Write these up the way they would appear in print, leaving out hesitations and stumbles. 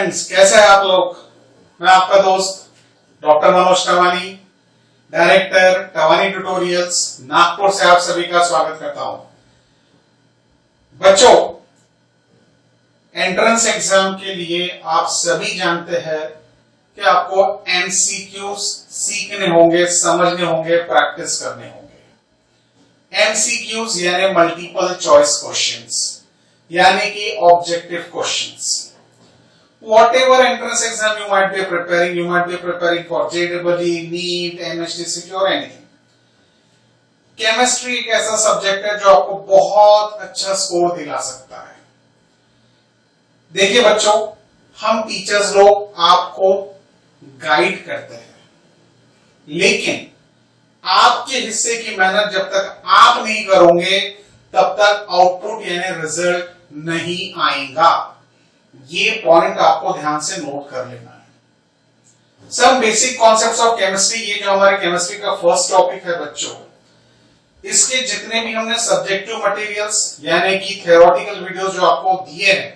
Friends, कैसे हैं आप लोग। मैं आपका दोस्त doctor Manoj Tawani, director Tawani tutorials, Nagpur से आप सभी का स्वागत करता हूं। बच्चों, एंट्रेंस एग्जाम के लिए आप सभी जानते हैं कि आपको एमसीक्यूज सीखने होंगे, समझने होंगे, प्रैक्टिस करने होंगे। एमसीक्यूज यानी मल्टीपल चॉइस क्वेश्चंस, यानी कि objective questions. Whatever entrance exam you might be preparing for JEE, NEET, MHTCT or anything. Chemistry एक ऐसा सब्जेक्ट है जो आपको बहुत अच्छा स्कोर दिला सकता है। देखिए बच्चों, हम टीचर्स लोग आपको गाइड करते हैं, लेकिन आपके हिस्से की मेहनत जब तक आप नहीं करोगे तब तक आउटपुट यानी रिजल्ट नहीं आएगा। ये पॉइंट आपको ध्यान से नोट कर लेना है। Some basic concepts of chemistry, ये जो हमारे केमिस्ट्री का फर्स्ट टॉपिक है बच्चों, इसके जितने भी हमने सब्जेक्टिव मटेरियल्स यानी कि थ्योरेटिकल वीडियोस जो आपको दिए हैं,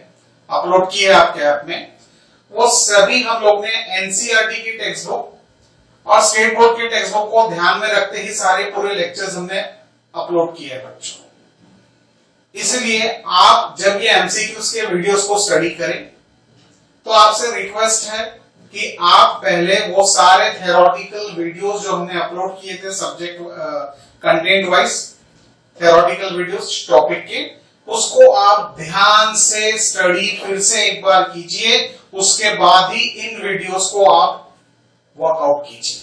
अपलोड किए हैं आपके ऐप में, वो सभी हम लोग ने एनसीईआरटी की टेक्स्ट बुक और स्टेट बोर्ड की टेक्स्ट बुक को ध्यान में रखते ही सारे पूरे लेक्चर्स हमने अपलोड किए हैं बच्चों। इसलिए आप जब ये एमसीक्यूज के वीडियोस को स्टडी करें तो आपसे रिक्वेस्ट है कि आप पहले वो सारे थ्योरेटिकल वीडियोस जो हमने अपलोड किए थे subject content wise theoretical videos topic के, उसको आप ध्यान से स्टडी फिर से एक बार कीजिए। उसके बाद ही इन वीडियोस को आप वर्कआउट कीजिए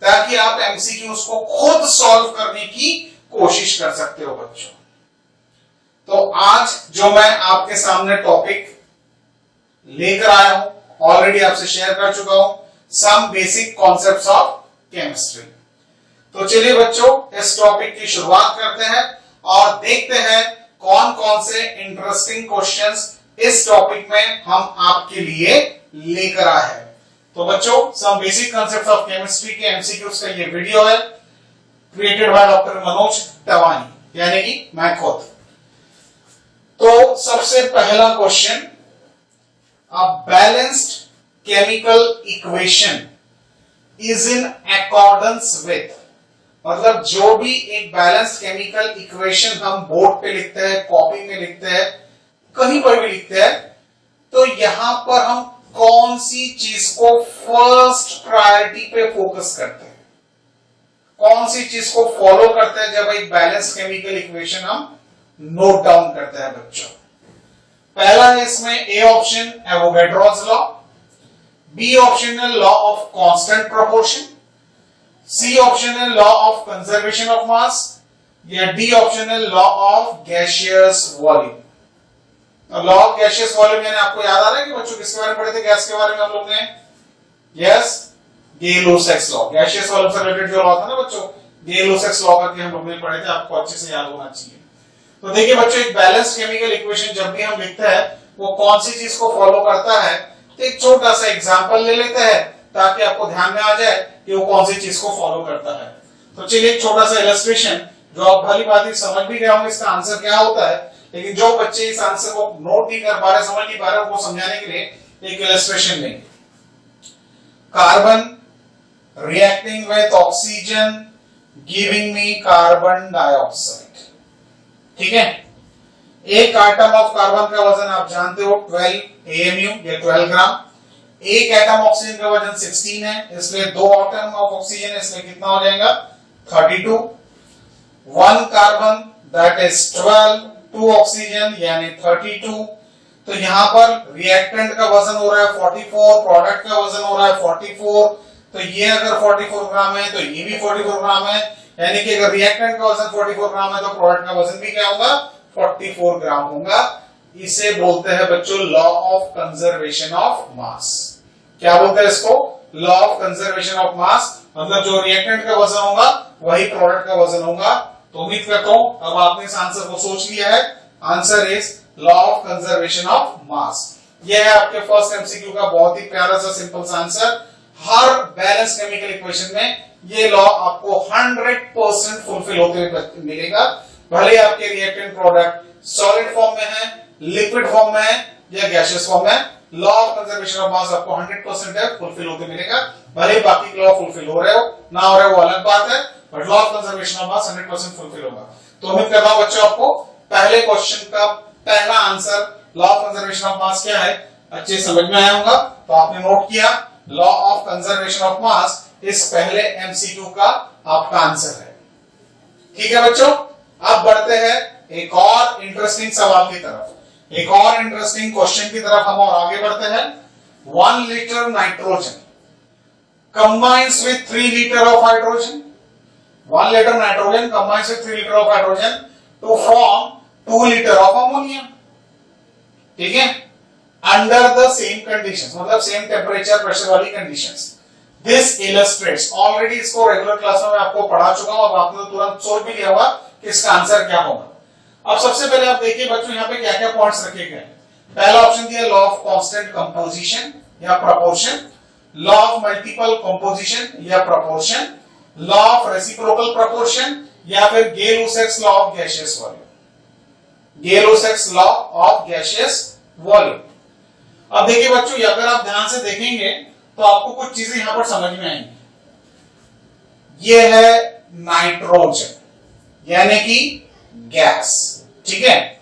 ताकि आप एमसीक्यूज को खुद सॉल्व करने की कोशिश कर सकते हो बच्चों। तो आज जो मैं आपके सामने टॉपिक लेकर आया हूं, ऑलरेडी आपसे शेयर कर चुका हूं, some basic concepts of chemistry. तो चलिए बच्चों, इस टॉपिक की शुरुआत करते हैं और देखते हैं कौन कौन से इंटरेस्टिंग क्वेश्चंस इस टॉपिक में हम आपके लिए लेकर आए हैं। तो बच्चों, some basic concepts of chemistry के एमसीक्यूज का ये वीडियो है, created by doctor Manoj Tawani, यानी कि मैं खुद। तो सबसे पहला question, a balanced chemical equation is in accordance with, मतलब जो भी एक बैलेंस्ड केमिकल इक्वेशन हम बोर्ड पे लिखते हैं, कॉपी में लिखते हैं, कहीं पर भी लिखते हैं, तो यहां पर हम कौन सी चीज को फर्स्ट प्रायोरिटी पे फोकस करते हैं, कौन सी चीज को फॉलो करते हैं जब एक बैलेंस्ड केमिकल इक्वेशन हम नोट डाउन करते हैं बच्चों। पहला है इसमें A option Avogadro's law, B option है law of constant proportion, C option है law of conservation of mass, या डी ऑप्शन है law of gaseous volume. Law of gaseous volume यानी आपको याद आ रहा है कि बच्चों किसके बारे में पढ़े थे, गैस के बारे में हम लोग ने? Yes, Gay Lussac's law. Gaseous volume से रिलेटेड जो लॉ था ना बच्चों, गेलो-सेक्स लॉ करके हम लोग ने पढ़े थे, आपको अच्छे से याद होना चाहिए। तो देखिए बच्चों, एक बैलेंस्ड केमिकल इक्वेशन जब भी हम लिखते हैं वो कौन सी चीज को फॉलो करता है, तो एक छोटा सा एग्जांपल ले लेते हैं ताकि आपको ध्यान में आ जाए कि वो कौन सी चीज को फॉलो करता है। तो चलिए एक छोटा सा इलस्ट्रेशन, जो आप भली भांति समझ भी गए होंगे इसका आंसर क्या होता है, लेकिन जो बच्चे इस आंसर को नोट नहीं कर पा रहे, समझ नहीं पा रहे, वो समझाने के लिए एक इलस्ट्रेशन लेंगे। Carbon reacting with oxygen giving me carbon dioxide, ठीक है। एक एटम ऑफ कार्बन का वजन आप जानते हो 12 AMU या 12 ग्राम। एक एटम ऑक्सीजन का वजन 16 है, इसलिए 2 एटम ऑफ ऑक्सीजन, इसलिए कितना हो जाएगा 32। 1 कार्बन दैट इज 12, 2 ऑक्सीजन यानी 32। तो यहां पर रिएक्टेंट का वजन हो रहा है 44, प्रोडक्ट का वजन हो रहा है 44। तो ये अगर 44 ग्राम है तो ये भी 44 ग्राम है, यानी कि अगर रिएक्टेंट का वजन 44 ग्राम है तो प्रोडक्ट का वजन भी क्या होगा, 44 ग्राम होगा। इसे बोलते हैं बच्चों लॉ ऑफ कंजर्वेशन ऑफ मास। क्या बोलते हैं इसको? लॉ ऑफ कंजर्वेशन ऑफ मास, मतलब जो रिएक्टेंट का वजन होगा वही प्रोडक्ट का वजन होगा। तो उम्मीद करता हूं अब आपने इस आंसर को सोच लिया है। Answer is law of conservation of मास। यह है आपके फर्स्ट एमसीक्यू का बहुत ही प्यारा सा सिंपल सा आंसर। हर बैलेंस केमिकल इक्वेशन में ये लॉ आपको 100% फुलफिल होते हुए मिलेगा, भले आपके रिएक्टेंट प्रोडक्ट सॉलिड फॉर्म में है, लिक्विड फॉर्म में है या गैसियस फॉर्म में, लॉ ऑफ कंजर्वेशन ऑफ मास आपको 100% है फुलफिल होते मिलेगा। भले बाकी लॉ फुलफिल हो रहे हो ना हो रहे हो वो अलग बात है, but law of conservation of mass 100% fulfil होगा। तो उम्मीद कर रहा हूं बच्चों आपको पहले क्वेश्चन का पहला answer law of conservation of मास क्या है अच्छे समझ में आया होगा। तो आपने नोट किया लॉ ऑफ कंजर्वेशन ऑफ मास इस पहले एमसीक्यू का आपका आंसर है। ठीक है बच्चों, अब बढ़ते हैं एक और इंटरेस्टिंग सवाल की तरफ, एक और इंटरेस्टिंग क्वेश्चन की तरफ हम और आगे बढ़ते हैं। 1 liter nitrogen combines with 3 liter of hydrogen. 1 liter nitrogen combines with 3 liter of hydrogen to form 2 liter of ammonia. ठीक है, अंडर द सेम कंडीशंस, मतलब सेम टेम्परेचर प्रेशर वाली कंडीशंस। दिस इलस्ट्रेट्स, ऑलरेडी इसको रेगुलर क्लास में आपको पढ़ा चुका हूं, अब आपने तुरंत सोच भी लिया होगा कि इसका आंसर क्या होगा। अब सबसे पहले आप देखिए बच्चों यहाँ पे क्या क्या पॉइंट्स रखे गए। पहला ऑप्शन दिया लॉ ऑफ कांस्टेंट कंपोजिशन या proportion, law of multiple composition या proportion, law of reciprocal proportion या फिर Gay Lussac's law of gaseous volume, Gay Lussac's law of gaseous volume. अब देखिए बच्चों, अगर आप ध्यान से देखेंगे तो आपको कुछ चीजें यहां पर समझ में आएंगी। ये है नाइट्रोजन यानी कि गैस, ठीक है,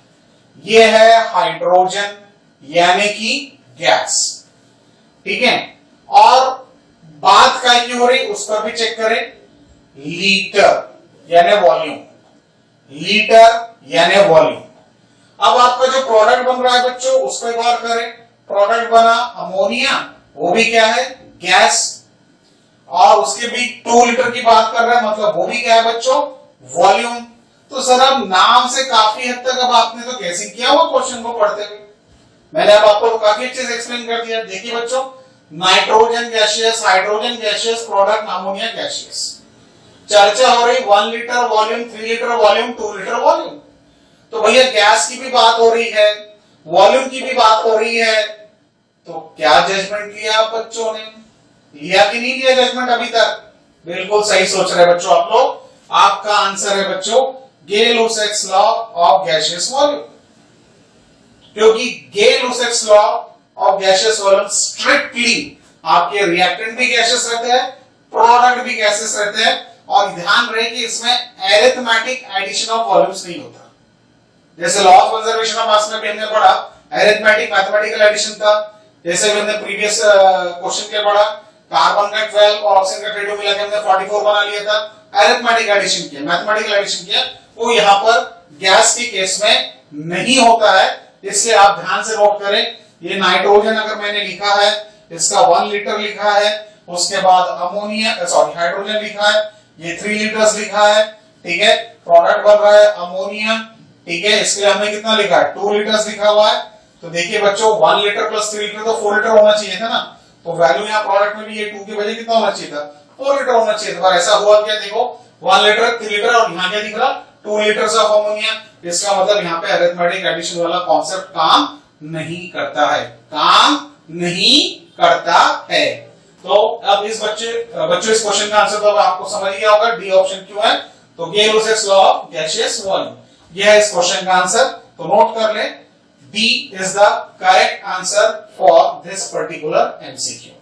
ये है हाइड्रोजन यानी कि गैस, ठीक है, और बात क्या की हो रही उस पर भी चेक करें, लीटर यानी वॉल्यूम, लीटर यानी वॉल्यूम। अब आपका जो प्रोडक्ट बन रहा है बच्चों उस पर गौर करें, प्रोडक्ट बना अमोनिया, वो भी क्या है गैस, और उसके भी 2 लीटर की बात कर रहे हैं, मतलब वो भी क्या है बच्चों वॉल्यूम। तो सर अब नाम से काफी हद तक अब आपने तो गैसिंग किया हुआ क्वेश्चन को पढ़ते हुए, मैंने अब आपको काफी अच्छे से एक्सप्लेन कर दिया। देखिए बच्चों, nitrogen gaseous, hydrogen gaseous, product ammonia gaseous, चर्चा हो रही 1 litre volume, 3 litre volume, 2 litre volume. तो भैया गैस की भी बात हो रही है, वॉल्यूम की भी बात हो रही है, तो क्या जजमेंट लिया आप बच्चों ने, लिया कि नहीं लिया जजमेंट अभी तक? बिल्कुल सही सोच रहे बच्चों आप लोग। आपका आंसर है बच्चों Gay Lussac's law of gaseous volume, क्योंकि Gay Lussac's law of gaseous volume strictly आपके रिएक्टेंट भी गैसियस रहते हैं, प्रोडक्ट भी गैसियस रहते हैं, और ध्यान रहे कि इसमें अरिथमेटिक एडिशन ऑफ वॉल्यूम्स नहीं होता। जैसे लॉ ऑफ कंजर्वेशन ऑफ मास में भी हमने पढ़ा अरिथमेटिक मैथमेटिकल एडिशन था, जैसे हमने प्रीवियस क्वेश्चन के पढ़ा कार्बन का 12 और ऑक्सीजन का 22 मिला के हमने 44 बना लिया था, अरिथमेटिक एडिशन किया, मैथमेटिकल एडिशन किया। वो यहां पर गैस के केस में नहीं होता है, इसलिए आप ध्यान से नोट करें। ये नाइट्रोजन अगर मैंने लिखा है, इसका 1 लीटर लिखा है, उसके बाद अमोनिया सॉरी हाइड्रोजन लिखा है, ये 3 लीटर्स लिखा है, ठीक है, प्रोडक्ट बन रहा है अमोनिया, ठीक है, इसके लिए हमने कितना लिखा है 2 लीटर्स लिखा हुआ है। तो देखिए बच्चों 1 लीटर प्लस 3 लीटर तो 4 लीटर होना चाहिए था ना, तो वैल्यू यहाँ प्रोडक्ट में भी ये 2 की वजह कितना होना चाहिए था 4 लीटर होना चाहिए था, पर ऐसा हुआ क्या, देखो 1 लीटर 3 लीटर और यहाँ क्या दिख रहा 2 लीटर्स ऑफ अमोनिया। इसका मतलब यहाँ पे अरिथमेटिक एडिशन वाला कॉन्सेप्ट काम नहीं करता है, काम नहीं करता है। तो अब इस बच्चों इस क्वेश्चन का आंसर तो अब आपको समझ गया होगा, डी ऑप्शन क्यों है, तो गेल-लुसैक्स लॉ ऑफ गैसियस वॉल्यूम, यह है इस क्वेश्चन का आंसर। तो नोट कर ले, D is the correct answer for this particular MCQ.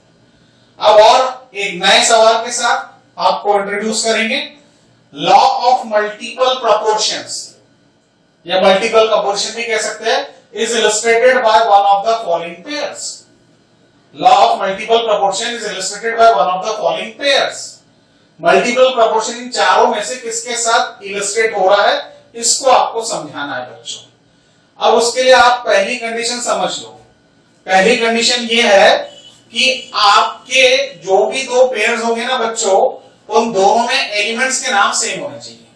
अब और एक नए सवाल के साथ आपको इंट्रोड्यूस करेंगे, लॉ ऑफ मल्टीपल प्रोपोर्शंस या मल्टीपल कंपोजिशन भी कह सकते हैं, is illustrated by one of the following pairs. Law of multiple proportion is illustrated by one of the following pairs. Multiple proportion इन चारों में से किसके साथ इलस्ट्रेट हो रहा है, इसको आपको समझाना है बच्चों। अब उसके लिए आप पहली कंडीशन समझ लो। पहली कंडीशन ये है कि आपके जो भी 2 पेयर्स होंगे ना बच्चों, उन दोनों में एलिमेंट्स के नाम सेम होने चाहिए।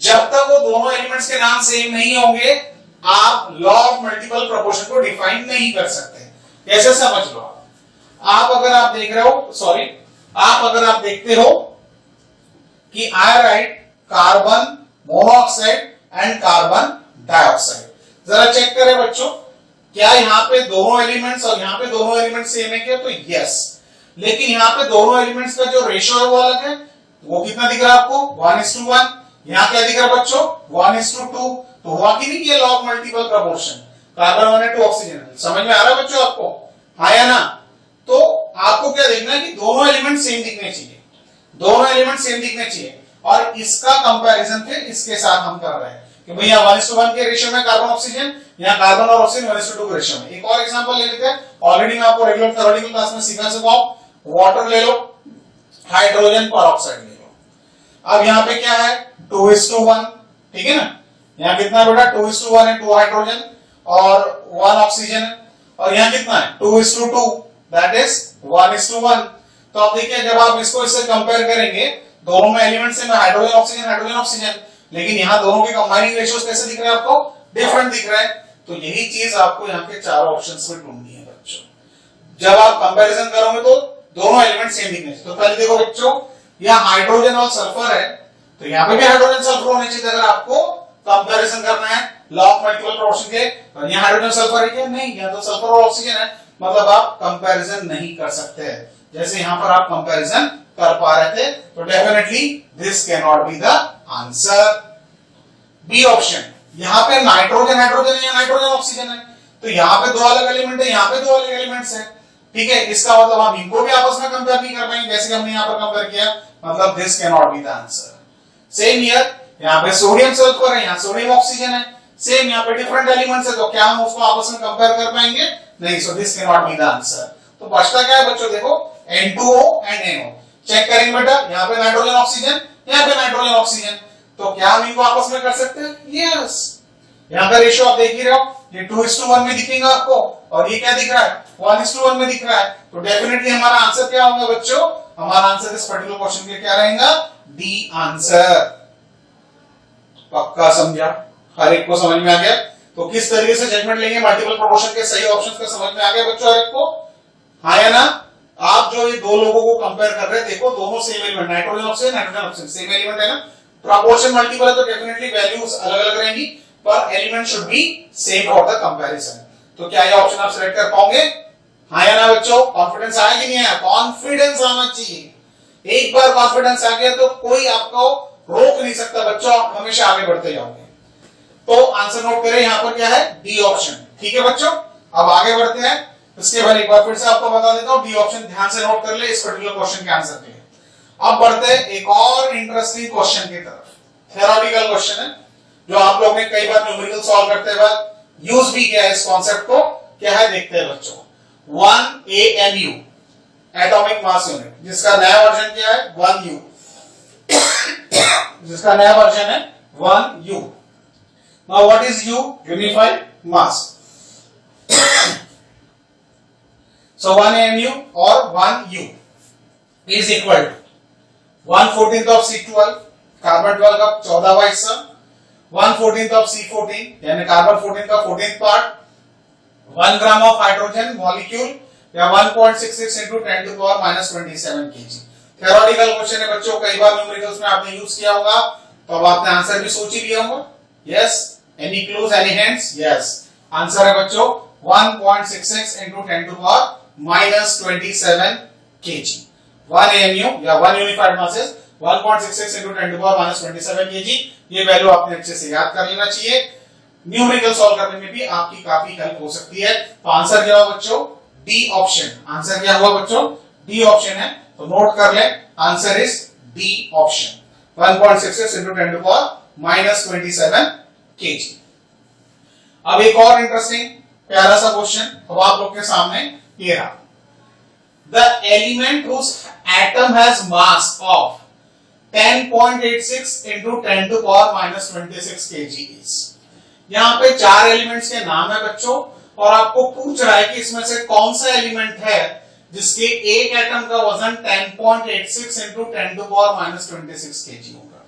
जब तक वो दोनों एलिमेंट्स के नाम सेम नहीं होंगे, आप लॉ ऑफ मल्टीपल प्रोपोर्शन को डिफाइन नहीं कर सकते। कैसे समझ लो, आप अगर आप देख रहे हो सॉरी आप अगर आप देखते हो कि I write carbon monoxide and carbon dioxide, जरा चेक करें बच्चों, क्या यहाँ पे दोनों एलिमेंट्स और यहाँ पे दोनों एलिमेंट्स सेम है क्या, तो यस, लेकिन यहाँ पे दोनों एलिमेंट्स का जो रेशियो है वो अलग है। वो कितना दिख रहा है आपको 1:1, यहाँ क्या दिख रहा है बच्चों 1:2। तो हुआ कि नहीं ये law of multiple proportion, carbon 1 है 2 ऑक्सीजन। समझ में आ रहा है बच्चों आपको, हाँ या ना? तो आपको क्या देखना है कि दोनों एलिमेंट सेम दिखने चाहिए, दोनों एलिमेंट सेम दिखने चाहिए, और इसका कंपैरिजन फिर इसके साथ हम कर रहे हैं कि भैया 1:1 के रेशियो में कार्बन ऑक्सीजन, यहाँ कार्बन और ऑक्सीजन 1:2 के रेशियो में। एक और एग्जांपल ले लेते हैं, ऑलरेडी मैं आपको रेगुलर थ्योरेटिकल क्लास में सिखा चुका हूं। वाटर ले लो, हाइड्रोजन परऑक्साइड ले लो। अब यहाँ पे क्या है 2:1, ठीक है ना? यहाँ कितना बेटा 2:1 है, 2 हाइड्रोजन और 1 ऑक्सीजन है, और यहाँ कितना है 2:2, दैट इज 1:1। तो आप देखिए जब आप इसको इससे कंपेयर करेंगे, दोनों में एलिमेंट से हाइड्रोजन ऑक्सीजन हाइड्रोजन ऑक्सीजन, लेकिन यहाँ दोनों के कंबाइनिंग रेशियोज कैसे दिख रहे हैं आपको? डिफरेंट दिख रहा है। तो यही चीज आपको यहाँ के चारों ऑप्शंस में ढूंढनी है बच्चों। जब आप कंपैरिजन करोगे तो दोनों एलिमेंट सेम दिखने चाहिए। तो पहले देखो बच्चों, यहाँ हाइड्रोजन और सल्फर है, तो यहाँ पे भी हाइड्रोजन सल्फर होने चाहिए अगर आपको कंपैरिजन करना है लॉ ऑफ मल्टीपल प्रोपोर्शन के। तो यहाँ हाइड्रोजन सल्फर है क्या? नहीं, यहाँ तो सल्फर और ऑक्सीजन है, मतलब आप कंपैरिजन नहीं कर सकते। जैसे यहाँ पर आप कंपैरिजन कर पा रहे थे, तो definitely this can not be the answer. B option, यहाँ पे नाइट्रोजन हाइड्रोजन है या नाइट्रोजन ऑक्सीजन है, तो यहाँ पे 2 अलग एलिमेंट है, यहाँ पे 2 अलग एलिमेंट्स है, ठीक है? इसका मतलब हम इनको भी आपस में कंपेयर नहीं कर पाएंगे जैसे हमने यहाँ पर कंपेयर किया, मतलब this can not be the answer. Same here, यहाँ पे सोडियम सल्फर है, यहाँ सोडियम ऑक्सीजन है, सेम यहाँ पे डिफरेंट एलिमेंट्स है, तो क्या हम उसको आपस में कंपेयर कर पाएंगे? नहीं, so this can not be the answer. तो बचता क्या है बच्चों? देखो N2O एंड NO चेक करेंगे बेटा, यहाँ पे नाइट्रोजन ऑक्सीजन, यहाँ पे नाइट्रोजन ऑक्सीजन, तो क्या हम इनको आपस में कर सकते हैं? यस। यहाँ का रेशियो आप देख ही रहे हो, ये 2:1 में दिखेगा आपको, और ये क्या दिख रहा है 1:1 में दिख रहा है। तो डेफिनेटली हमारा आंसर क्या होगा बच्चों? हमारा आंसर इस पर्टिकुलर क्वेश्चन के क्या रहेगा? D answer. पक्का समझा? हर एक को समझ में आ गया? तो किस तरीके से जजमेंट लेंगे मल्टीपल प्रोपोर्शन के सही ऑप्शंस का समझ में आ गया बच्चों हर एक को? हाँ या ना? आप जो ये दो लोगों को कंपेयर कर रहे हैं, देखो दोनों same element, nitrogen oxygen nitrogen oxygen same element है ना, प्रोपोर्शन मल्टीपल है तो डेफिनेटली वैल्यूज अलग अलग रहेंगी, पर element should be same for the comparison. तो क्या ये ऑप्शन आप सिलेक्ट कर पाओगे? हाँ या ना बच्चों? कॉन्फिडेंस आया कि नहीं आया? कॉन्फिडेंस आना चाहिए। एक बार कॉन्फिडेंस आ गया तो कोई आपको रोक नहीं सकता बच्चों, आप हमेशा आगे बढ़ते जाओगे। तो आंसर नोट करें, यहां पर क्या है? D option. ठीक है बच्चों, अब आगे बढ़ते हैं। इसके बाद एक बार फिर से आपको बता देता हूं, डी ऑप्शन ध्यान से नोट कर ले इस पर्टिकुलर क्वेश्चन के आंसर के लिए। अब बढ़ते हैं एक और इंटरेस्टिंग क्वेश्चन की तरफ। थ्योरेटिकल क्वेश्चन है जो आप लोग ने कई बार न्यूमेरिकल सॉल्व करते वक्त यूज भी किया है इस कॉन्सेप्ट को। क्या है देखते हैं बच्चों। 1 AMU एटॉमिक मास यूनिट, जिसका नया वर्जन क्या है 1U, जिसका नया वर्जन है 1U। Now what is U? Unified mass. So 1 AMU or 1U is equal to 1/14 of C12, carbon 12 का 14वां हिस्सा, 1/14 of C14 यानी कार्बन 14 का 14th part, 1 gram of hydrogen molecule या 1.66 into 10 to power -27 kg। Theoretical question है बच्चों, कई बार numericals में आपने यूज किया होगा, तो अब आपने आंसर भी सोच ही लिया होगा। Yes, any clues, any hints? Yes, answer है बच्चों 1.66 into 10 to power -27 kg। 1 AMU या 1 unified mass 1.66 into 10 to power -27 kg। ये वैल्यू आपने अच्छे से याद कर लेना चाहिए, न्यूमेरिकल सॉल्व करने में भी आपकी काफी हेल्प हो सकती है। तो आंसर क्या हुआ बच्चों? D option. आंसर क्या हुआ बच्चों? डी ऑप्शन है, तो नोट कर ले, answer is D option 1.66 into 10 to power -27 kg। अब एक और इंटरेस्टिंग प्यारा सा क्वेश्चन अब आप लोग के सामने ये रहा। The element whose atom has mass of 10.86 into 10 to power -26 kg is. यहां पे 4 एलिमेंट्स के नाम है बच्चों, और आपको पूछ रहा है कि इसमें से कौन सा एलिमेंट है जिसके एक एटम का वजन 10.86 into 10 to power -26 kg होगा।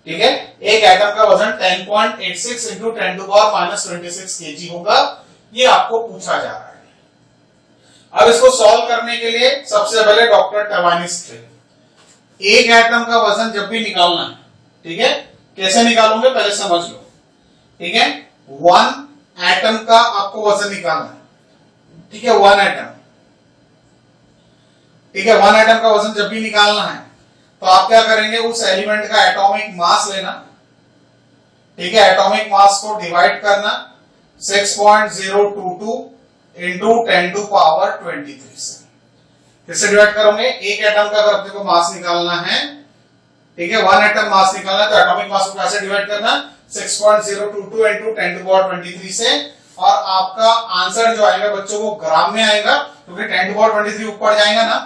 ठीक है, एक एटम का वजन 10.86 into 10 to power -26 kg होगा, ये आपको पूछा जा रहा है। अब इसको सॉल्व करने के लिए सबसे पहले डॉक्टर टवानिस थे, एक एटम का वजन जब भी निकालना है, ठीक है, कैसे निकालोगे पहले समझ लो। ठीक है, 1 एटम का आपको वजन निकालना है, ठीक है, 1 एटम, ठीक है, 1 एटम का वजन जब भी निकालना है तो आप क्या करेंगे, उस एलिमेंट का एटॉमिक मास लेना, ठीक है, एटॉमिक मास को डिवाइड करना 6.022 इंटू 10 टू पावर 23 से। किससे डिवाइड करोगे? एक एटम का अगर अपने को मास निकालना है, ठीक है, 1 एटम मास निकालना है तो एटॉमिक मास को कैसे डिवाइड करना? 6.022 इंटू 10 टू पावर 23 से। और आपका आंसर जो आएगा बच्चों वो ग्राम में आएगा, क्योंकि 10 टू पावर 23 ऊपर जाएगा ना,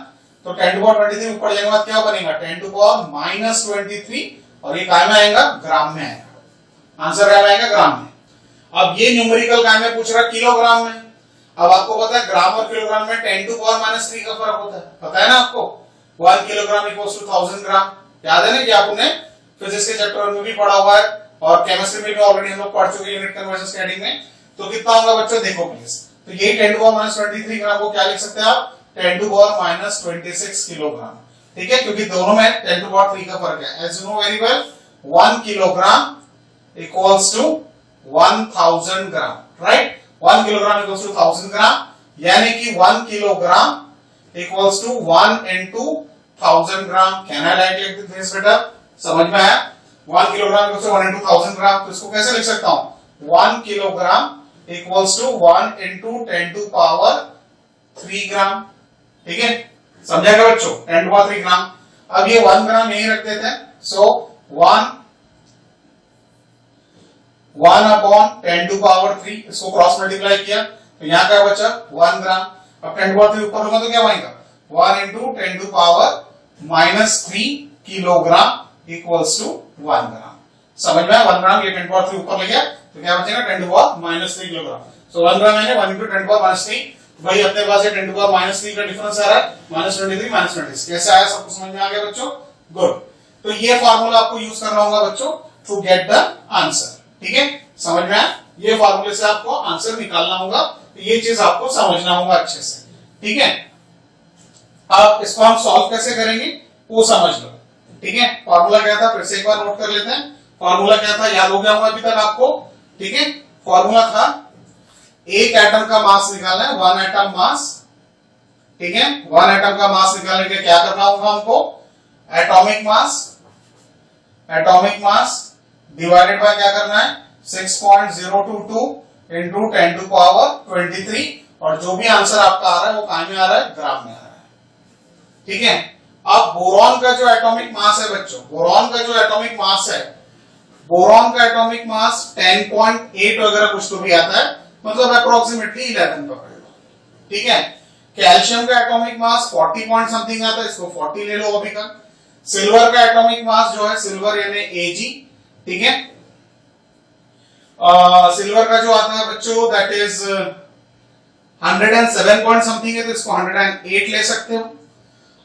तो 10 टू पावर 23 ऊपर जाने के बाद क्या बनेगा? 10 टू पावर माइनस 23, और ये काय में आएगा? ग्राम में आएगा। आंसर क्या आएगा? ग्राम में। अब ये न्यूमेरिकल काय में पूछ रहा है? किलोग्राम में। अब आपको पता है ग्राम और किलोग्राम में 10 टू पावर माइनस 3 का फर्क होता है, पता है ना आपको? 1 किलोग्राम इक्वल्स टू 1000 ग्राम। याद है ना कि आपने फिजिक्स के चैप्टर में भी पढ़ा हुआ है, और केमिस्ट्री में भी ऑलरेडी हम लोग पढ़ चुके हैं यूनिट कन्वर्जन स्टडी में। तो कितना होगा बच्चों? देखो प्लीज, तो ये 10 टू पावर माइनस 23 ग्राम को क्या लिख सकते हैं आप? 10 टू पावर माइनस 26 किलोग्राम। ठीक है, क्योंकि दोनों में 10 टू पावर 3 का फर्क है। As you know very well, 1 kilogram equals to 1000 gram, right? 1 kilogram equals to 1000 gram, यानी कि 1 kilogram equals to 1 into 1000 gram. Can I write this बेटा? समझ में आया? 1 kilogram equals to 1 into 1000 gram. तो इसको कैसे लिख सकता हूं? 1 kilogram equals to 1 into 10 to power 3 gram. ठीक है, समझाएगा बच्चों? 10 टू पावर 3 ग्राम। अब ये 1 ग्राम यही रख देते हैं, सो 1 अपॉन 10 टू पावर 3, इसको क्रॉस मल्टीप्लाई किया तो यहां क्या बचा? 1 ग्राम। अब 10 टू पावर 3 ऊपर होगा तो क्या बनेगा? 1 into 10 to power minus 3 kilogram equals to 1 gram. समझ में आया? 1 ग्राम, ये 10 टू पावर 3 ऊपर ले गया तो क्या बचेगा? 10 टू पावर माइनस 3 किलोग्राम। सो 1 ग्राम यानी 1 इंटू 10 टू पावर माइनस 3। भाई अपने पास ये 10 टू पावर माइनस 3 का डिफरेंस आ रहा है, माइनस 23 माइनस 20। कैसे आया? सबको समझ में आ गया बच्चों? गुड। तो ये फार्मूला आपको यूज करना होगा बच्चों टू गेट द आंसर। ठीक है, समझ में आया? ये फार्मूले से आपको आंसर निकालना होगा, तो ये चीज आपको समझना होगा अच्छे से। ठीक है, अब इसको हम सॉल्व कैसे करेंगे वो समझ लो। ठीक है, फार्मूला क्या था? फिर से एक बार नोट कर लेते हैं। फार्मूला क्या था? याद हो गया होगा अभी तक आपको? ठीक है, फार्मूला था एक एटम का मास निकालना है, 1 एटम मास। ठीक है, 1 एटम का मास निकालने के लिए क्या करना होगा हमको? एटॉमिक मास डिवाइडेड बाय क्या करना है? 6.022 इंटू 10 टू पावर 23, और जो भी आंसर आपका आ रहा है वो कहां में आ रहा है? ग्राम में आ रहा है। ठीक है, अब बोरॉन का जो एटॉमिक मास है बच्चों, बोरॉन का जो एटॉमिक मास है, बोरॉन का एटॉमिक मास 10.8 वगैरह कुछ तो भी आता है, मतलब अप्रोक्सीमेटली 11 पकड़ लो। ठीक है, कैल्शियम का एटॉमिक मास 40 पॉइंट समथिंग आता है, इसको 40 ले लो अभी का। सिल्वर का एटॉमिक मास जो है, सिल्वर यानी Ag, ठीक है, सिल्वर का जो आता है बच्चों दैट इज 107 पॉइंट समथिंग है, तो इसको 108 ले सकते हो।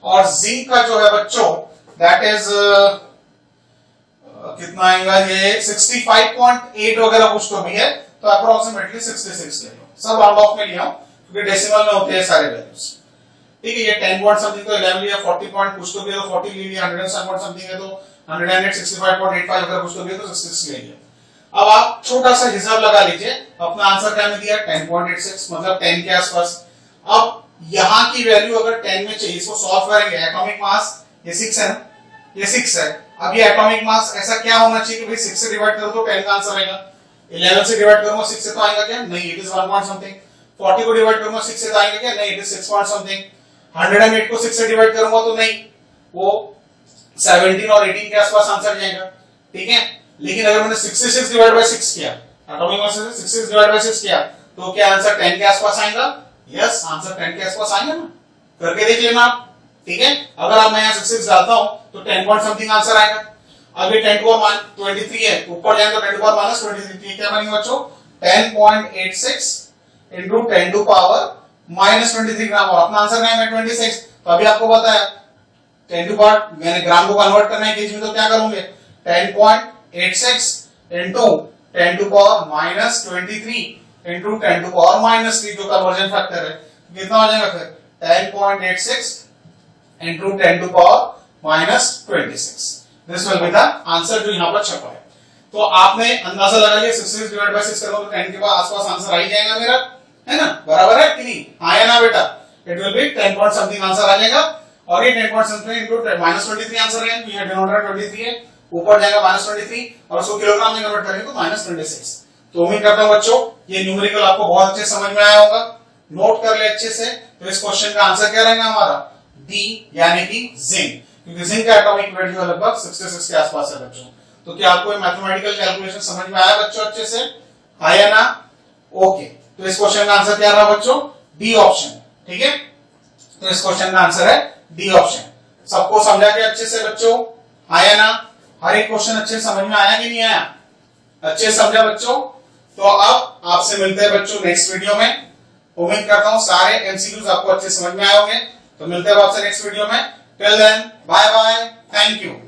और जिंक का जो है बच्चों दैट इज कितना आएगा? ये 65.8 वगैरह कुछ तो भी है, तो अप्रोक्सीमेटली 66 ले लो। सब राउंड ऑफ में लिया हूं क्योंकि डेसिमल में होते हैं सारे वैल्यूज। ठीक है, ये 10 पॉइंट समथिंग तो 11 लिया, 40 पॉइंट कुछ तो भी है तो 40 ले लिया, 107 पॉइंट समथिंग है तो 108, 65.85 वगैरह कुछ तो भी है तो 66 ले लिया। अब आप छोटा सा हिसाब लगा लीजिए, अपना आंसर क्या में दिया? 10.86, मतलब 10 के आसपास। अब यहां की वैल्यू अगर 10 में चाहिए, इसको सॉल्व करेंगे। एटॉमिक मास ये 6 है ना, ये 6 है। अब ये एटॉमिक मास ऐसा क्या होना चाहिए कि भाई 6 से डिवाइड करो तो 10 का आंसर आएगा। 11 से डिवाइड करूंगा 6 से तो आएगा क्या? नहीं, इट इज 1 पॉइंट समथिंग। 40 को डिवाइड करूंगा 6 से तो आएगा क्या? नहीं, इट इज 6 पॉइंट समथिंग। 108 को 6 से डिवाइड करूंगा तो नहीं, वो 17 और 18 के आसपास आंसर जाएगा। ठीक है, लेकिन अगर मैंने 66 डिवाइड बाय 6 किया, एटॉमिक मास से 66 डिवाइड बाय 6 किया, तो क्या आंसर 10 के आसपास आएगा? यस, आंसर 10 के आसपास आएगा ना। करके देख लेना आप। ठीक है, अगर आप मैं यहाँ 66 डालता हूं तो 10 पॉइंट समथिंग आंसर आएगा। अब ये 10 टू पावर 23 है, ऊपर जाए तो 10 टू पावर माइनस 23, क्या बनेगा बच्चों? 10.86 इंटू 10 टू पावर माइनस 23 ग्राम, और अपना आंसर क्या है? 26। तो अभी आपको पता है 10 टू पावर मैंने ग्राम को कन्वर्ट करना है केजी में, तो क्या करूंगे? 10.86 into 10 to power minus 23 into 10 to power minus 3, जो कन्वर्जन फैक्टर है, कितना हो जाएगा फिर? 10.86 into 10 to power minus 26। This will be the answer जो यहाँ पर छपा है। तो आपने अंदाजा लगा लिया 66 डिवाइड बाय 6 करो तो 10 के बाद आसपास आंसर आ ही जाएगा मेरा, है ना? बराबर है कि नहीं? हाँ या ना बेटा? It will be 10 point something answer आ जाएगा, और ये 10 point something into minus 23 answer है, ये डिनोमिनेटर 23 है, ऊपर जाएगा माइनस 23, और उसको किलोग्राम में कन्वर्ट करेंगे तो माइनस 26। तो उम्मीद करता हूं बच्चों ये न्यूमेरिकल आपको बहुत अच्छे समझ में आया होगा। नोट कर ले अच्छे से। तो इस क्वेश्चन का आंसर क्या रहेगा हमारा? डी यानी कि जिंक, क्योंकि जिंक का एटॉमिक वेट जो है लगभग 66 के आसपास है बच्चों। तो क्या आपको ये मैथमेटिकल कैलकुलेशन समझ में आया बच्चों अच्छे से? आया ना? ओके, तो इस क्वेश्चन का आंसर क्या रहा बच्चों? D option. ठीक है, तो इस क्वेश्चन का आंसर है डी ऑप्शन। सबको समझा के अच्छे से बच्चों? आया ना? हर एक क्वेश्चन अच्छे समझ में आया कि नहीं आया? अच्छे समझा बच्चों? तो अब आपसे मिलते हैं बच्चों नेक्स्ट वीडियो में। उम्मीद करता हूं सारे एमसीक्यूज आपको अच्छे समझ में आए होंगे। तो मिलते हैं आपसे नेक्स्ट वीडियो में। Till then bye bye, thank you.